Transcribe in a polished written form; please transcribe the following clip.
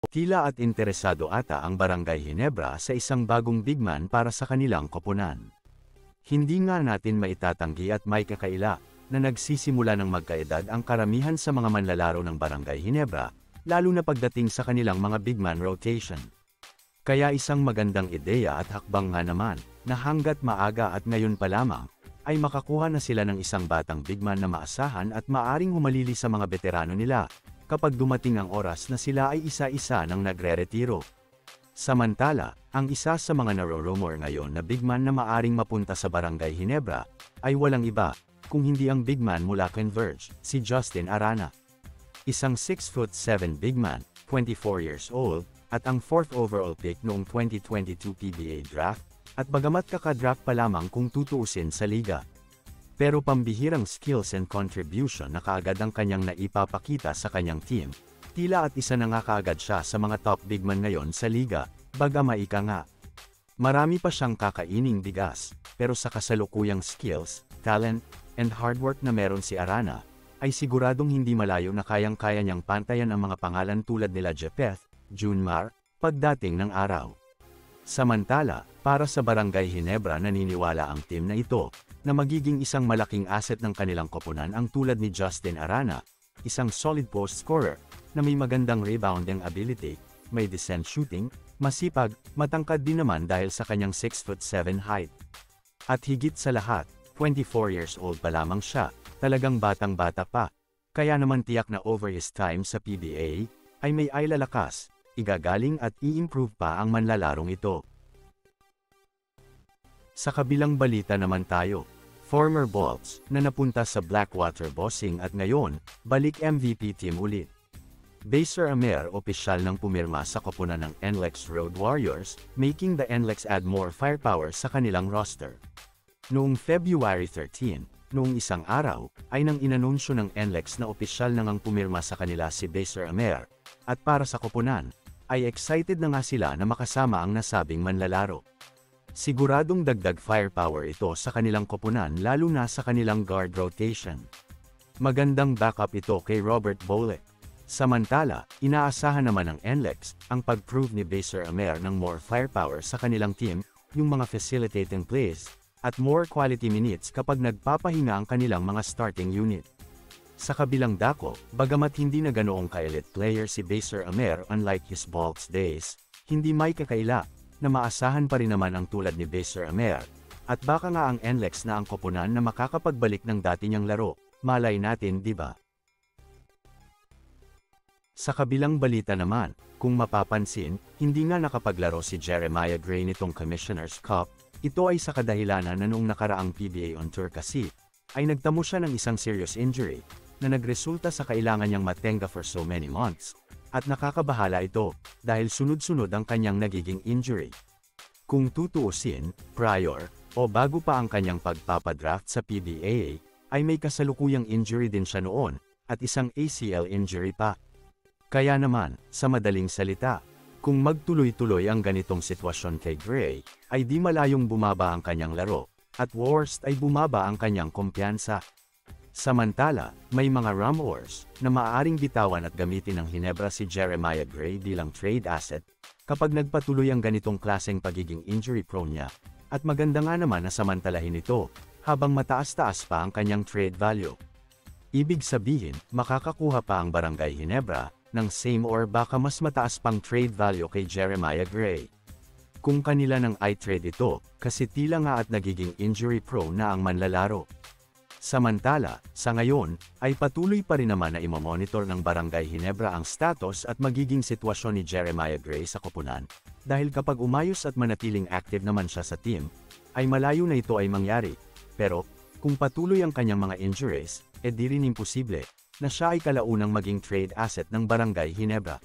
Tila at interesado ata ang Barangay Ginebra sa isang bagong bigman para sa kanilang koponan. Hindi nga natin maitatanggi at may kakaila na nagsisimula ng magkaedad ang karamihan sa mga manlalaro ng Barangay Ginebra, lalo na pagdating sa kanilang mga bigman rotation. Kaya isang magandang ideya at hakbang nga naman, na hanggat maaga at ngayon pa lamang, ay makakuha na sila ng isang batang bigman na maasahan at maaring humalili sa mga veterano nila, kapag dumating ang oras na sila ay isa-isa nang nagre-retiro. Samantala, ang isa sa mga naro-rumor ngayon na bigman na maaring mapunta sa Barangay Ginebra, ay walang iba, kung hindi ang bigman mula Converge, si Justin Arana. Isang 6'7" bigman, 24 years old, at ang 4th overall pick noong 2022 PBA draft, at bagamat kakadraft pa lamang kung tutuusin sa liga. Pero pambihirang skills and contribution na kaagad ang kanyang naipapakita sa kanyang team, tila at isa na nga kaagad siya sa mga top bigman ngayon sa liga, bagamaika nga. Marami pa siyang kakaining bigas, pero sa kasalukuyang skills, talent, and hard work na meron si Arana, ay siguradong hindi malayo na kayang-kaya niyang pantayan ang mga pangalan tulad nila Jepeth, Junmar, pagdating ng araw. Samantala, para sa Barangay Ginebra naniniwala ang team na ito, na magiging isang malaking asset ng kanilang koponan ang tulad ni Justin Arana, isang solid post scorer, na may magandang rebounding ability, may decent shooting, masipag, matangkad din naman dahil sa kanyang 6'7" height. At higit sa lahat, 24 years old pa lamang siya, talagang batang-bata pa, kaya naman tiyak na over his time sa PBA, ay may lalakas, igagaling at i-improve pa ang manlalarong ito. Sa kabilang balita naman tayo, former Bolts na napunta sa Blackwater Bossing at ngayon, balik MVP team ulit. Baser Amer opisyal nang pumirma sa koponan ng NLEX Road Warriors, making the NLEX add more firepower sa kanilang roster. Noong February 13, noong isang araw, ay nang inanunsyo ng NLEX na opisyal nang pumirma sa kanila si Baser Amer, at para sa koponan, ay excited na nga sila na makasama ang nasabing manlalaro. Siguradong dagdag firepower ito sa kanilang koponan lalo na sa kanilang guard rotation. Magandang backup ito kay Robert Bolek. Samantala, inaasahan naman ng NLEX ang pag-prove ni Baser Amer ng more firepower sa kanilang team, yung mga facilitating plays, at more quality minutes kapag nagpapahinga ang kanilang mga starting unit. Sa kabilang dako, bagamat hindi na ganoong ka-elite player si Baser Amer unlike his Bolts days, hindi may kakaila na maasahan pa rin naman ang tulad ni Baser Amer, at baka nga ang NLEX na ang koponan na makakapagbalik ng dati niyang laro, malay natin di ba? Sa kabilang balita naman, kung mapapansin, hindi nga nakapaglaro si Jeremiah Gray nitong Commissioner's Cup, ito ay sa kadahilanan na noong nakaraang PBA on tour kasi, ay nagtamo siya ng isang serious injury, na nagresulta sa kailangan niyang matenga for so many months. At nakakabahala ito, dahil sunod-sunod ang kanyang nagiging injury. Kung tutuusin, prior, o bago pa ang kanyang pagpapadraft sa PBA, ay may kasalukuyang injury din siya noon, at isang ACL injury pa. Kaya naman, sa madaling salita, kung magtuloy-tuloy ang ganitong sitwasyon kay Gray, ay di malayong bumaba ang kanyang laro, at worst ay bumaba ang kanyang kumpiyansa. Samantala, may mga rumors na maaaring bitawan at gamitin ng Ginebra si Jeremiah Gray bilang trade asset kapag nagpatuloy ang ganitong klaseng pagiging injury-prone niya, at maganda nga naman na samantalahin ito habang mataas-taas pa ang kanyang trade value. Ibig sabihin, makakakuha pa ang Barangay Ginebra ng same or baka mas mataas pang trade value kay Jeremiah Gray. Kung kanila nang i-trade ito, kasi tila nga at nagiging injury-prone na ang manlalaro. Samantala, sa ngayon, ay patuloy pa rin naman na imomonitor ng Barangay Ginebra ang status at magiging sitwasyon ni Jeremiah Gray sa koponan, dahil kapag umayos at manatiling active naman siya sa team, ay malayo na ito ay mangyari. Pero, kung patuloy ang kanyang mga injuries, di rin imposible, na siya ay kalaunang maging trade asset ng Barangay Ginebra.